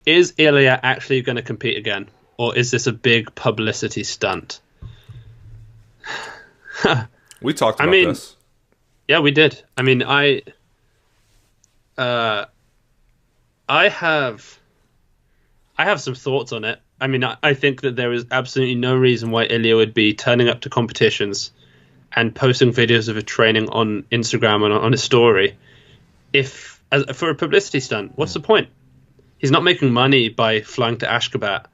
is Ilya actually going to compete again, or is this a big publicity stunt? We talked I about mean, this. yeah, we did. I mean, uh, I have some thoughts on it. I mean, I think that there is absolutely no reason why Ilya would be turning up to competitions and posting videos of his training on Instagram and on his story for a publicity stunt. What's the point? He's not making money by flying to Ashgabat.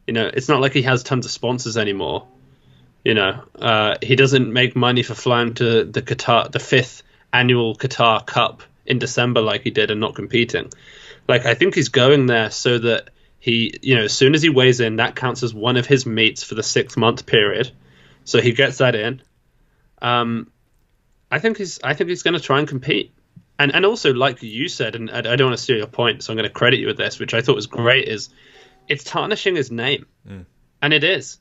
It's not like he has tons of sponsors anymore. He doesn't make money for flying to the fifth annual Qatar Cup in December like he did and not competing. Like, I think he's going there so that as soon as he weighs in, that counts as one of his meets for the 6 month period. So he gets that in. I think he's going to try and compete. And also, like you said, and I don't want to steal your point, so I'm going to credit you with this, which I thought was great, is it's tarnishing his name. And it is.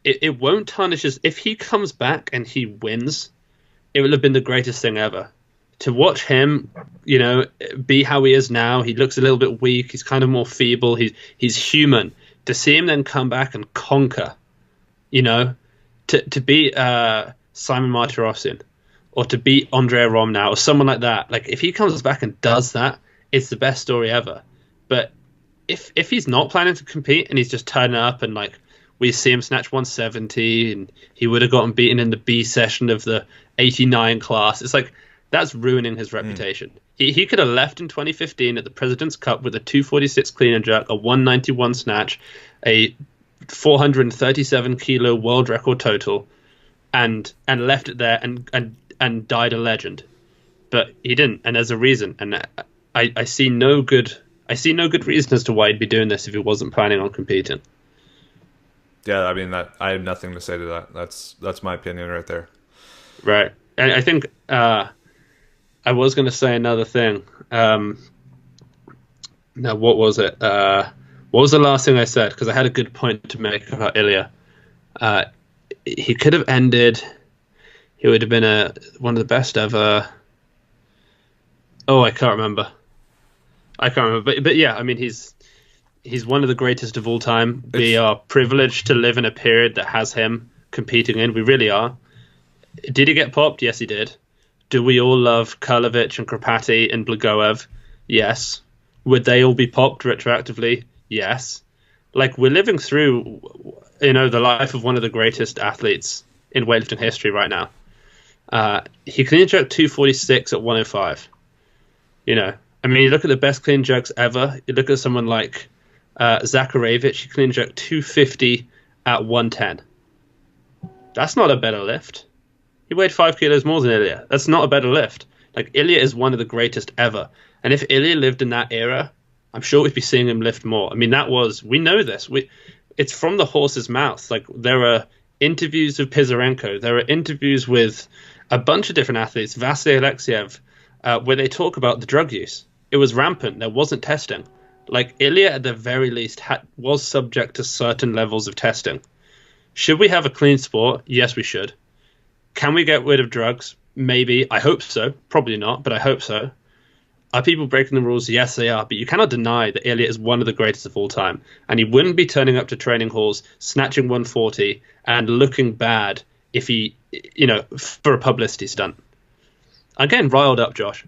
It won't tarnish his... If he comes back and he wins, it will have been the greatest thing ever. To watch him, be how he is now, he looks a little bit weak, he's kind of more feeble, he's human. To see him then come back and conquer, to beat Simon Martirosyan, or to beat Andrea Romnau, or someone like that. Like, if he comes back and does that, it's the best story ever. But if he's not planning to compete and he's just turning up and, like, we see him snatch 170 and he would have gotten beaten in the B session of the 89 class, it's like, that's ruining his reputation. He could have left in 2015 at the President's Cup with a 246 clean and jerk, a 191 snatch, a 437 kilo world record total, and left it there and died a legend. But he didn't, and there's a reason. And I see no good reason as to why he'd be doing this if he wasn't planning on competing. Yeah, I mean, that I have nothing to say to that. That's my opinion right there. Right, and I think I was going to say another thing. Now, what was it? What was the last thing I said? Because I had a good point to make about Ilya. He could have ended. He would have been one of the best ever. Oh, I can't remember. But yeah, I mean, he's one of the greatest of all time. We are privileged to live in a period that has him competing in. We really are. Did he get popped? Yes, he did. Do we all love Karlovic and Kropati and Blagoev? Yes. Would they all be popped retroactively? Yes. Like, we're living through, the life of one of the greatest athletes in weightlifting history right now. He clean jerked 246 at 105. I mean, you look at the best clean jerks ever. You look at someone like Zakharevich, he clean jerked 250 at 110. That's not a better lift. He weighed 5 kilos more than Ilya. That's not a better lift. Like, Ilya is one of the greatest ever. And if Ilya lived in that era, I'm sure we'd be seeing him lift more. I mean, we know this. It's from the horse's mouth. Like, there are interviews with Pizarenko. There are interviews with a bunch of different athletes, Vasily Alexiev, where they talk about the drug use. It was rampant. There wasn't testing. Like, Ilya, at the very least, was subject to certain levels of testing. Should we have a clean sport? Yes, we should. Can we get rid of drugs? Maybe. I hope so. Probably not, but I hope so. Are people breaking the rules? Yes, they are. But you cannot deny that Ilya is one of the greatest of all time. And he wouldn't be turning up to training halls, snatching 140, and looking bad if he, for a publicity stunt. I'm getting riled up, Josh.